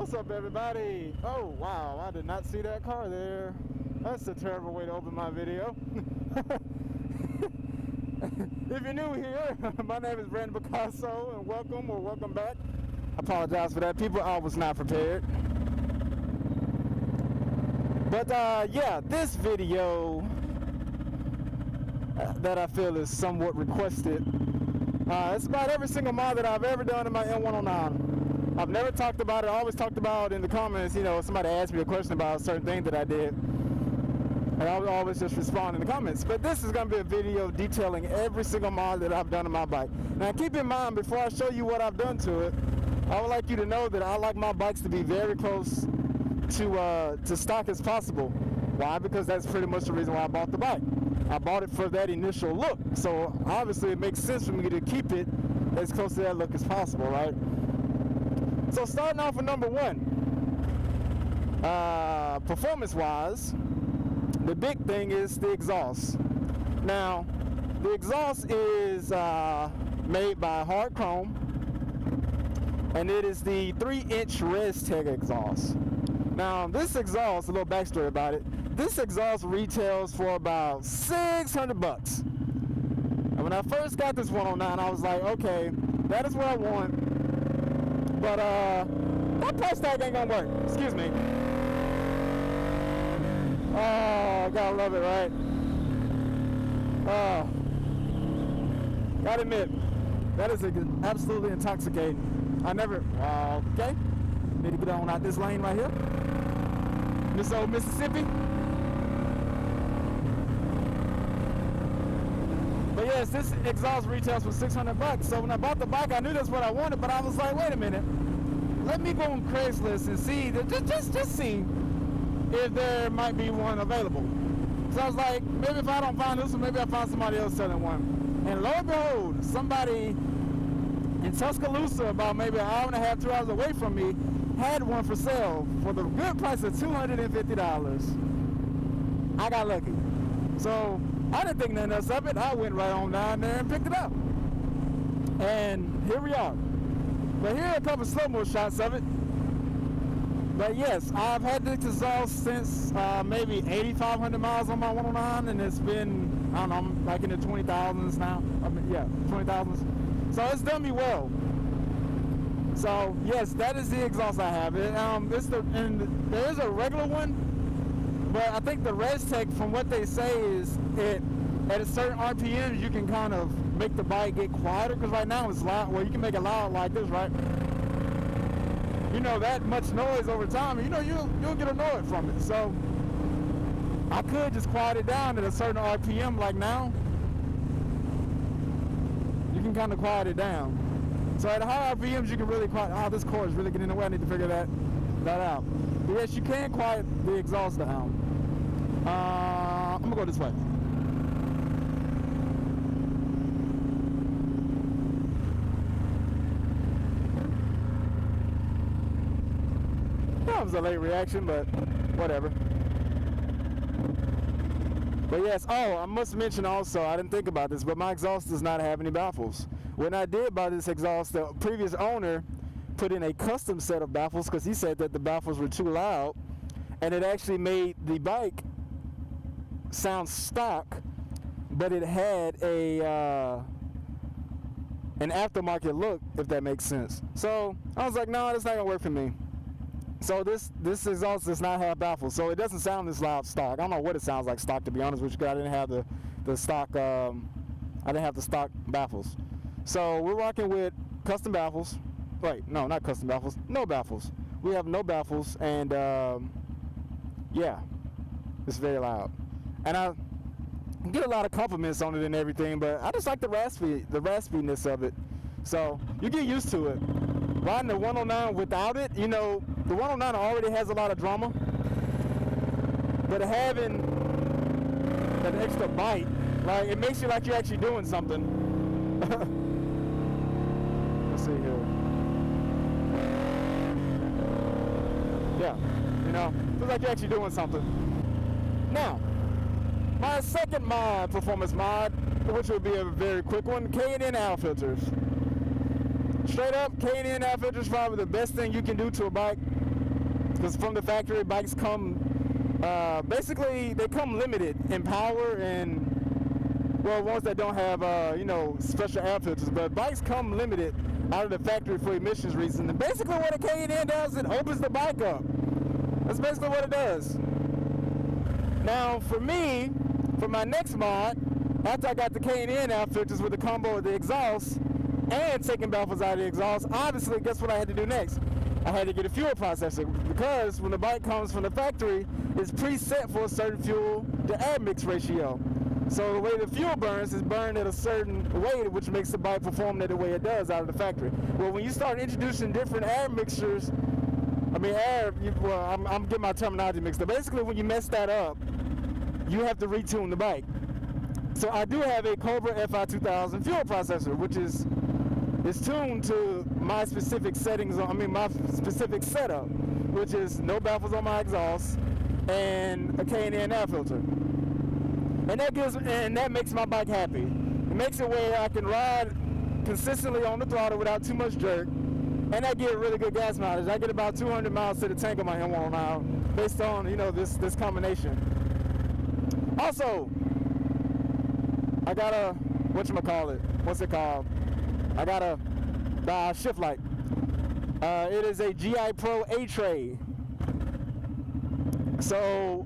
What's up, everybody? Oh wow, I did not see that car there. That's a terrible way to open my video. If you're new here, my name is Bicasso, and welcome or welcome back. I apologize for that, people. I was not prepared. But yeah, this video that I feel is somewhat requested. It's about every single mod that I've ever done in my M109. I've never talked about it. I always talked about in the comments, you know, somebody asked me a question about a certain thing that I did, and I would always just respond in the comments. But this is going to be a video detailing every single mod that I've done on my bike. Now keep in mind, before I show you what I've done to it, I would like you to know that I like my bikes to be very close to stock as possible. Why? Because that's pretty much the reason why I bought the bike. I bought it for that initial look, so obviously it makes sense for me to keep it as close to that look as possible, right? So starting off with number one, performance-wise, the big thing is the exhaust. Now, the exhaust is made by hard chrome, and it is the 3-inch ResTech exhaust. Now, this exhaust, a little backstory about it, this exhaust retails for about 600 bucks. And when I first got this 109, I was like, okay, that is what I want. But that price tag ain't gonna work. Excuse me. Oh, gotta love it, right? Oh, gotta admit, that is absolutely intoxicating. I never. Okay, need to get on out this lane right here. This old Mississippi. But yes, this exhaust retails for 600 bucks. So when I bought the bike, I knew that's what I wanted, but I was like, wait a minute. Let me go on Craigslist and see, just see if there might be one available. So I was like, maybe if I don't find this one, maybe I'll find somebody else selling one. And lo and behold, somebody in Tuscaloosa, about maybe an hour and a half, 2 hours away from me, had one for sale for the good price of $250. I got lucky. So I didn't think nothing else of it. I went right on down there and picked it up. And here we are. But here are a couple slow-mo shots of it. But yes, I've had this exhaust since maybe 8,500 miles on my 109, and it's been, I don't know, I'm like in the 20,000s now. I mean, yeah, 20,000s. So it's done me well. So yes, that is the exhaust I have. And there is a regular one, but I think the ResTech, from what they say, is at a certain RPM you can kind of make the bike get quieter, because right now it's loud. Well, you can make it loud like this, right? You know, that much noise over time, you know, you'll get annoyed from it. So I could just quiet it down at a certain RPM, like now. You can kind of quiet it down. So at high RPMs, you can really quiet. Oh, this cord is really getting in the way. I need to figure that out. But yes, you can quiet the exhaust down. I'm gonna go this way. That was a late reaction, but whatever. But yes, oh, I must mention also, I didn't think about this, but my exhaust does not have any baffles. When I did buy this exhaust, the previous owner put in a custom set of baffles because he said that the baffles were too loud, and it actually made the bike sound stock, but it had an aftermarket look, if that makes sense. So I was like, no, that's not gonna work for me. So this exhaust does not have baffles, so it doesn't sound this loud stock. I don't know what it sounds like stock, to be honest with you, because I didn't have the stock. I didn't have the stock baffles. So we're rocking with custom baffles. Wait, no, not custom baffles. No baffles. We have no baffles, and yeah, it's very loud. And I get a lot of compliments on it and everything, but I just like the raspiness of it. So you get used to it. Riding the 109 without it, you know, the 109 already has a lot of drama, but having that extra bite, like, it makes you like you're actually doing something. Let's see here. Yeah, you know, feels like you're actually doing something. Now, my second mod, performance mod, which will be a very quick one, K&N Air filters. Straight up, K&N Air filters is probably the best thing you can do to a bike. because from the factory, bikes come, basically, they come limited in power and, well, ones that don't have, you know, special air filters, but bikes come limited out of the factory for emissions reasons. And basically what a K&N does, it opens the bike up. That's basically what it does. Now, for me, for my next mod, after I got the K&N air filters with the combo of the exhaust and taking baffles out of the exhaust, obviously, guess what I had to do next? I had to get a fuel processor, because when the bike comes from the factory, it's preset for a certain fuel to air mix ratio. So the way the fuel burns is burned at a certain way, which makes the bike perform the way it does out of the factory. Well, when you start introducing different air mixtures, I'm getting my terminology mixed up. Basically, when you mess that up, you have to retune the bike. So I do have a Cobra FI 2000 fuel processor, which is tuned to my specific settings, my specific setup, which is no baffles on my exhaust and a K&N air filter. And that makes my bike happy. It makes it where I can ride consistently on the throttle without too much jerk, and I get really good gas mileage. I get about 200 miles to the tank on my M109R based on, you know, this combination. Also, I got a, what's it called? I got a shift light. It is a GiPro ATRE. So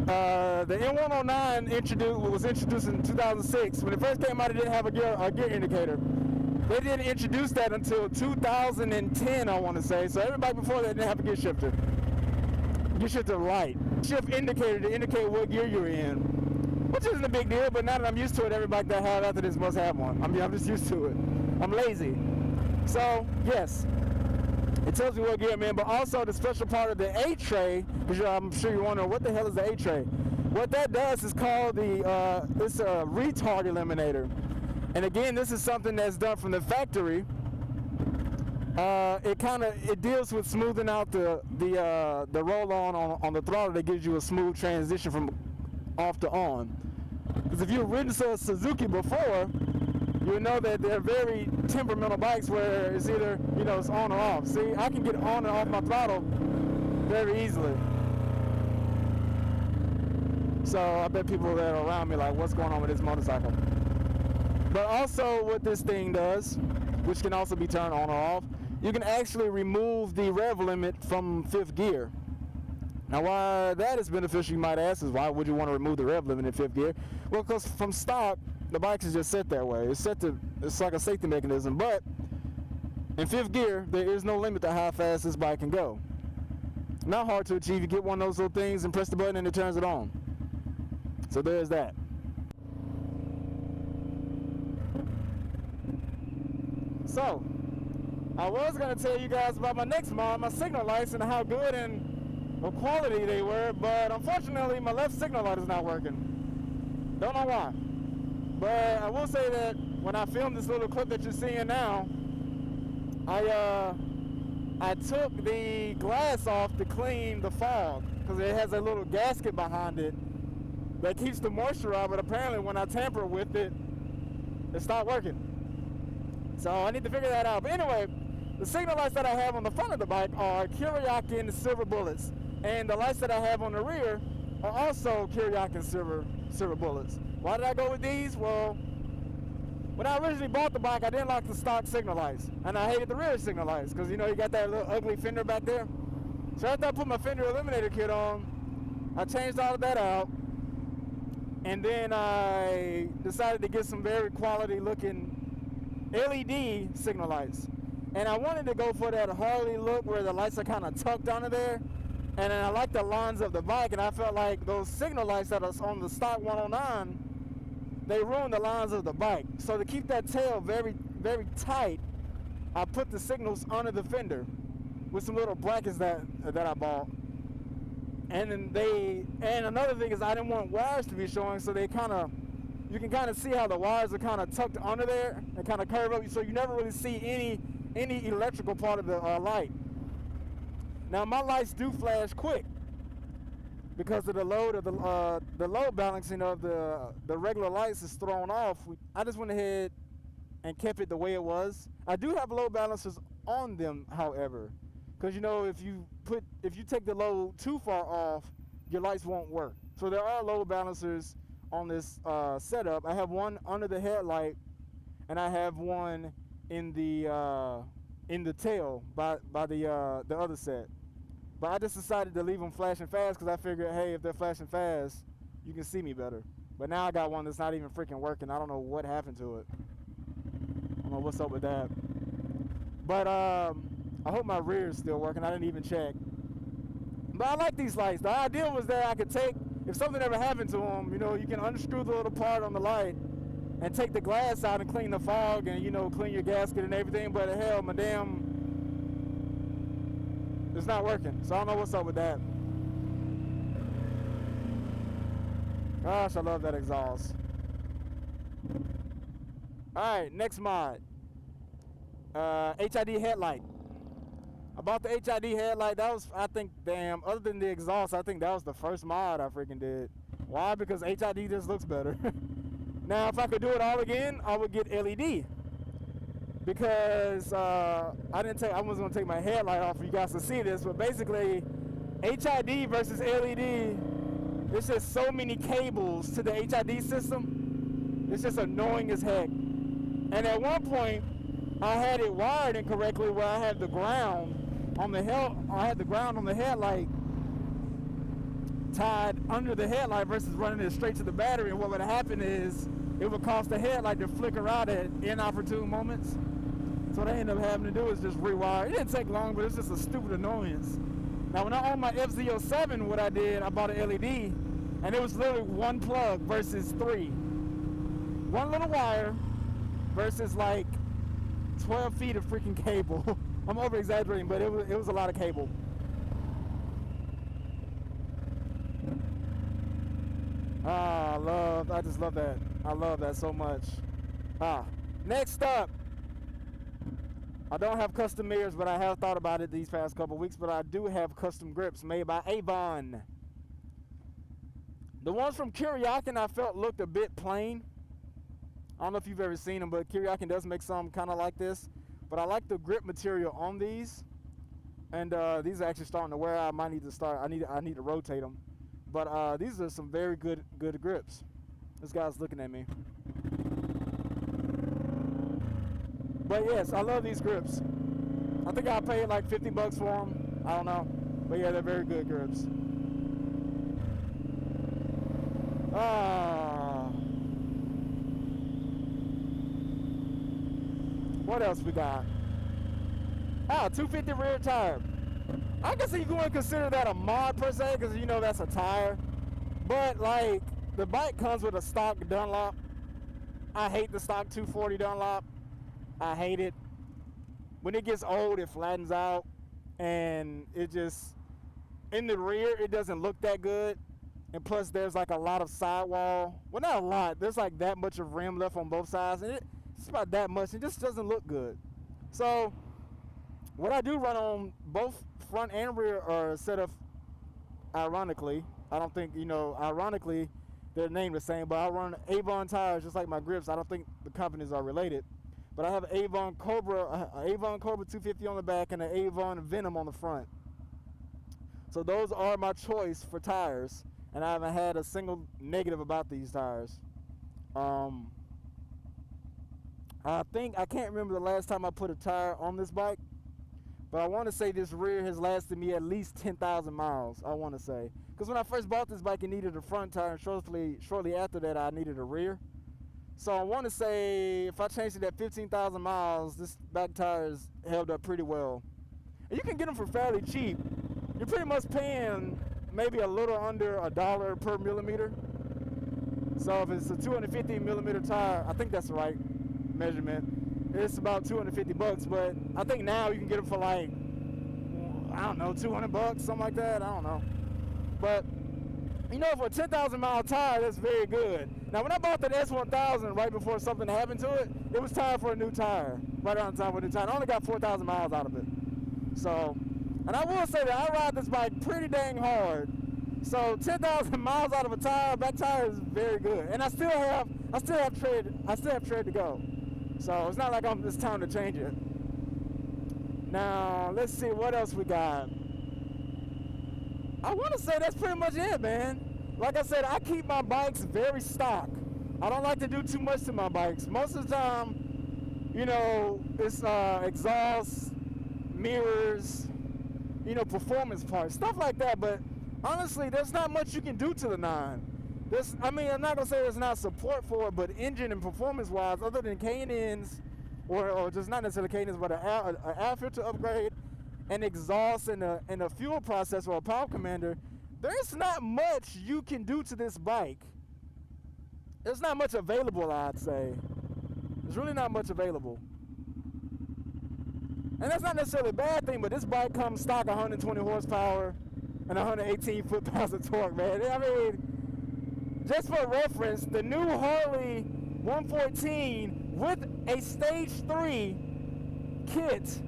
the M109 was introduced in 2006. When it first came out, it didn't have a gear indicator. They didn't introduce that until 2010, I want to say. So everybody before that didn't have a gear shifter. Gear shifter light. Shift indicator to indicate what gear you're in, which isn't a big deal, but now that I'm used to it, every bike that I have after this must have one. I'm just used to it. I'm lazy. So, yes, it tells me what gear I'm in, but also the special part of the ATRE, because I'm sure you're wondering, what the hell is the ATRE? What that does is called it's a retard eliminator. And again, this is something that's done from the factory. It deals with smoothing out the roll-on the throttle that gives you a smooth transition from off to on. Because if you've ridden a Suzuki before, you know that they're very temperamental bikes where it's either, you know, it's on or off. See, I can get on and off my throttle very easily. So I bet people that are around me like, what's going on with this motorcycle? But also what this thing does, which can also be turned on or off, you can actually remove the rev limit from 5th gear. Now, why that is beneficial, you might ask, is why would you want to remove the rev limit in 5th gear? Well, because from stock, the bike is just set that way. It's like a safety mechanism. But in 5th gear, there is no limit to how fast this bike can go. Not hard to achieve. You get one of those little things and press the button and it turns it on. So there's that. So, I was going to tell you guys about my next mod, my signal lights, and how good and what quality they were, but unfortunately my left signal light is not working. Don't know why. But I will say that when I filmed this little clip that you're seeing now, I took the glass off to clean the fog, because it has a little gasket behind it that keeps the moisture out, but apparently when I tamper with it, it stopped working. So I need to figure that out. But anyway, the signal lights that I have on the front of the bike are Kuryakyn Silver bullets, and the lights that I have on the rear are also Kuryakyn Silver bullets. Why did I go with these? Well, when I originally bought the bike, I didn't like the stock signal lights, and I hated the rear signal lights because, you know, you got that little ugly fender back there. So after I put my fender eliminator kit on, I changed all of that out, and then I decided to get some very quality looking LED signal lights. And I wanted to go for that Harley look where the lights are kind of tucked under there. And then I like the lines of the bike, and I felt like those signal lights that are on the stock 109, they ruin the lines of the bike. So to keep that tail very, very tight, I put the signals under the fender with some little brackets that I bought. And then another thing is I didn't want wires to be showing, so they you can kind of see how the wires are kind of tucked under there and kind of curve up, so you never really see any electrical part of the light. Now my lights do flash quick because of the load of the load balancing of the regular lights is thrown off. I just went ahead and kept it the way it was. I do have load balancers on them, however, because, you know, if you if you take the load too far off, your lights won't work. So there are load balancers on this setup. I have one under the headlight, and I have one in the tail by the other set. But I just decided to leave them flashing fast because I figured, hey, if they're flashing fast, you can see me better. But now I got one that's not even freaking working. I don't know what happened to it. I don't know what's up with that. But I hope my rear is still working. I didn't even check. But I like these lights. The idea was that I could take, if something ever happened to them, you know, you can unscrew the little part on the light and take the glass out and clean the fog and, you know, clean your gasket and everything. But hell, my damn, it's not working. So I don't know what's up with that. Gosh, I love that exhaust. Alright, next mod. HID headlight. I bought the HID headlight. That was, I think, damn, other than the exhaust, I think that was the first mod I freaking did. Why? Because HID just looks better. Now, if I could do it all again, I would get LED. Because I wasn't gonna take my headlight off for you guys to see this, but basically, HID versus LED, there's just so many cables to the HID system. It's just annoying as heck. And at one point, I had it wired incorrectly where I had the ground on the headlight tied under the headlight versus running it straight to the battery. And what would happen is it would cause the headlight to flicker out at inopportune moments. So what I ended up having to do is just rewire. It didn't take long, but it's just a stupid annoyance. Now when I owned my FZ07, what I did, I bought an LED, and it was literally one plug versus three. One little wire versus like 12 feet of freaking cable. I'm over exaggerating, but it was a lot of cable. I just love that. I love that so much. Next up, I don't have custom mirrors, but I have thought about it these past couple weeks, but I do have custom grips made by Avon. The ones from Kuryakyn I felt looked a bit plain. I don't know if you've ever seen them, but Kuryakyn does make some kind of like this. But I like the grip material on these, and these are actually starting to wear out. I might need to start. I need to rotate them. But these are some very good grips. This guy's looking at me. But yes, I love these grips. I think I paid like 50 bucks for them. I don't know, but yeah, they're very good grips. What else we got? 250 rear tire. I guess you can consider that a mod per se, because you know that's a tire. But like, the bike comes with a stock Dunlop. I hate the stock 240 Dunlop. I hate it. When it gets old, it flattens out, and it just, in the rear, it doesn't look that good. And plus, there's like a lot of sidewall. Well, not a lot. There's like that much of rim left on both sides, and it's about that much. It just doesn't look good. So what I do run on both front and rear are set up ironically. I don't think, ironically, they're named the same, but I run Avon tires just like my grips. I don't think the companies are related. But I have an Avon Cobra 250 on the back and an Avon Venom on the front. So those are my choice for tires, and I haven't had a single negative about these tires. I can't remember the last time I put a tire on this bike, but I want to say this rear has lasted me at least 10,000 miles, I want to say. Because when I first bought this bike, it needed a front tire, and shortly after that, I needed a rear. So I want to say if I changed it at 15,000 miles, this back tire has held up pretty well. And you can get them for fairly cheap. You're pretty much paying maybe a little under $1 per millimeter. So if it's a 250 millimeter tire, I think that's the right measurement. It's about 250 bucks, but I think now you can get them for like, I don't know, 200 bucks, something like that. I don't know. But for a 10,000 mile tire, that's very good. Now, when I bought that S1000 right before something happened to it, it was time for a new tire. Right around the time for a new tire. I only got 4,000 miles out of it. So, and I will say that I ride this bike pretty dang hard. So 10,000 miles out of a tire, that tire is very good. And I still have tread to go. So it's not like it's time to change it. Now, let's see what else we got. I want to say that's pretty much it, man. Like I said, I keep my bikes very stock. I don't like to do too much to my bikes. Most of the time, you know, it's exhaust, mirrors, you know, performance parts, stuff like that. But honestly, there's not much you can do to the 9. I mean, I'm not gonna say there's not support for it, but engine and performance-wise, other than K&N's, or just not necessarily K&N's, but an air filter upgrade, and exhaust, and a fuel processor or a power commander, there's not much you can do to this bike. There's not much available, I'd say. There's really not much available. And that's not necessarily a bad thing, but this bike comes stock 120 horsepower and 118 foot-pounds of torque, man. I mean, just for reference, the new Harley 114 with a Stage 3 kit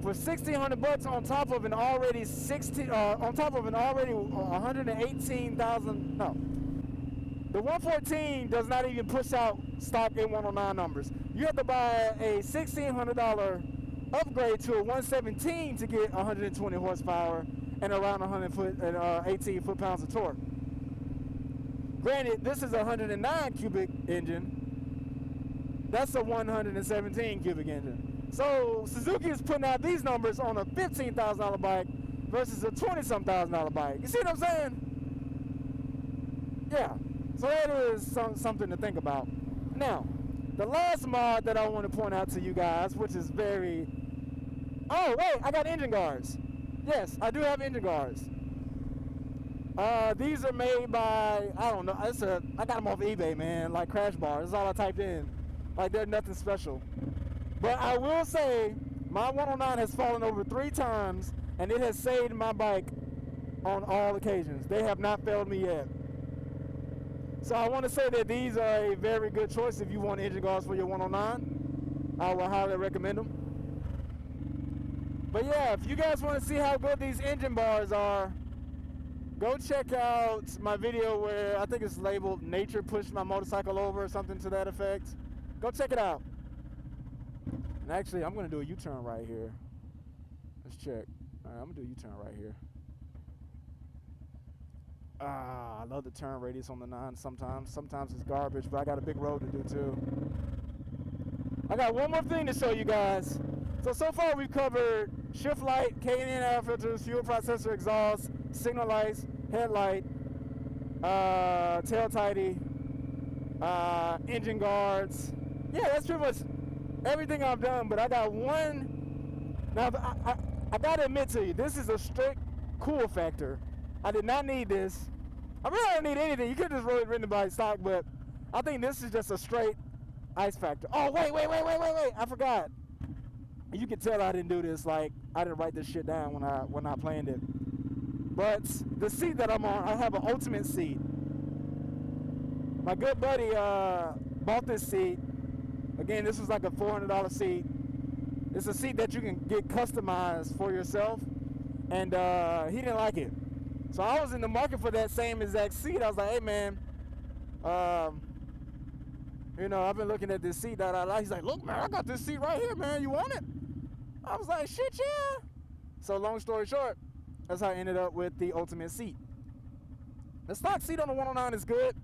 for $1,600 on top of an already 118,000. No, the 114 does not even push out stock M109 numbers. You have to buy a $1,600 upgrade to a 117 to get 120 horsepower and around 118 foot-pounds of torque. Granted, this is a 109 cubic engine. That's a 117 cubic engine. So Suzuki is putting out these numbers on a $15,000 bike versus a $20-some thousand bike. You see what I'm saying? Yeah. So that is something to think about. Now, the last mod that I want to point out to you guys, which is very... Oh, wait, I got engine guards. Yes, I do have engine guards. These are made by, I don't know, I got them off eBay, man, like Crash Bar. That's all I typed in. Like, they're nothing special. But I will say, my 109 has fallen over 3 times, and it has saved my bike on all occasions. They have not failed me yet. So I want to say that these are a very good choice if you want engine guards for your 109. I will highly recommend them. But yeah, if you guys want to see how good these engine bars are, go check out my video where I think it's labeled "Nature Pushed My Motorcycle Over" or something to that effect. Go check it out. And actually, I'm going to do a U-turn right here. Let's check. All right, I'm going to do a U-turn right here. I love the turn radius on the 9 sometimes. Sometimes it's garbage, but I got a big road to do too. I got one more thing to show you guys. So far we've covered shift light, K&N air filters, fuel processor, exhaust, signal lights, headlight, tail tidy, engine guards. Yeah, that's pretty much everything I've done, but I got one. Now, I gotta admit to you, this is a strict cool factor. I did not need this. I really don't need anything. You could just really ridden by stock, but I think this is just a straight ice factor. Oh, wait. I forgot. You can tell I didn't do this. Like, I didn't write this shit down when I planned it. But the seat that I'm on, I have an ultimate seat. My good buddy bought this seat. Again, this was like a $400 seat. It's a seat that you can get customized for yourself. And he didn't like it. So I was in the market for that same exact seat. I was like, hey, man, you know, I've been looking at this seat that I like. He's like, look, man, I got this seat right here, man. You want it? I was like, shit, yeah. So long story short, that's how I ended up with the ultimate seat. The stock seat on the 109 is good,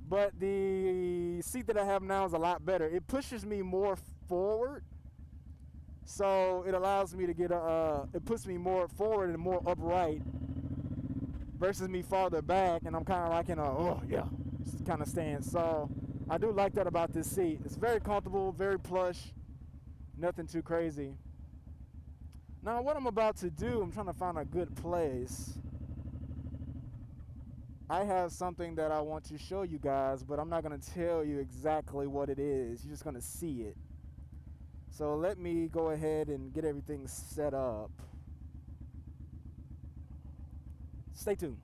but the seat that I have now is a lot better. It pushes me more forward. So it allows me to get it puts me more forward and more upright versus me farther back, and I'm kind of like in a kind of stance. So I do like that about this seat. It's very comfortable, very plush, nothing too crazy. Now what I'm about to do, I'm trying to find a good place. I have something that I want to show you guys, but I'm not going to tell you exactly what it is. You're just going to see it. So let me go ahead and get everything set up. Stay tuned.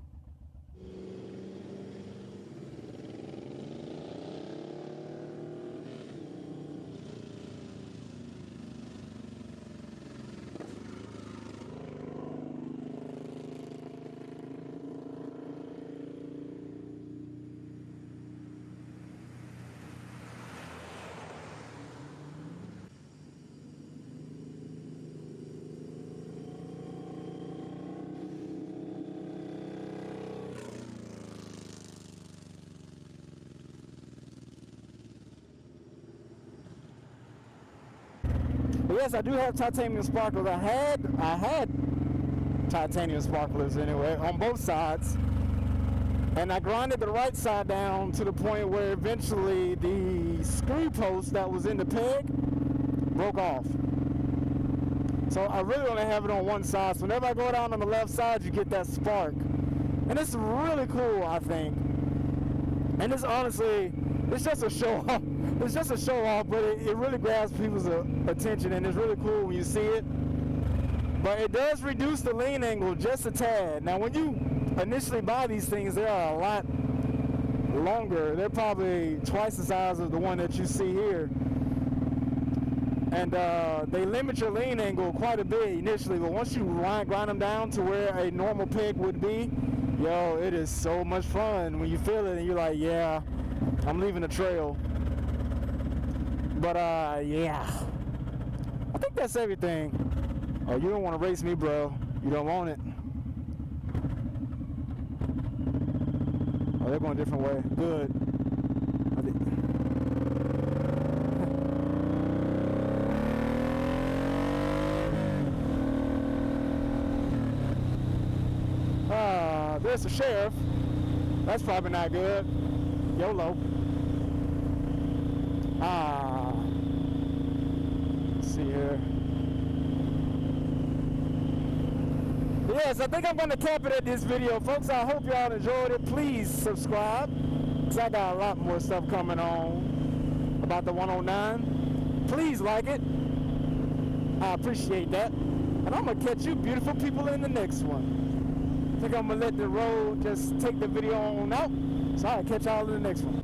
yes, I do have titanium sparklers. I had titanium sparklers anyway on both sides, and I grinded the right side down to the point where eventually the screw post that was in the peg broke off. So I really only have it on one side. So whenever I go down on the left side, you get that spark, and it's really cool, I think. And it's honestly, it's just a show off. It's just a show off, but it really grabs people's attention, and it's really cool when you see it. But it does reduce the lean angle just a tad. Now, when you initially buy these things, they are a lot longer. They're probably twice the size of the one that you see here. And they limit your lean angle quite a bit initially, but once you grind them down to where a normal peg would be, yo, it is so much fun when you feel it and you're like, yeah, I'm leaving a trail. But yeah, I think that's everything. Oh, you don't want to race me, bro. You don't want it. Oh, they're going a different way. Good. There's the sheriff. That's probably not good. YOLO. Let's see here. Yes, I think I'm going to cap it at this video, folks. I hope y'all enjoyed it. Please subscribe, because I got a lot more stuff coming on about the 109. Please like it. I appreciate that. And I'm going to catch you beautiful people in the next one. I think I'm going to let the road just take the video on out. So I'll catch y'all in the next one.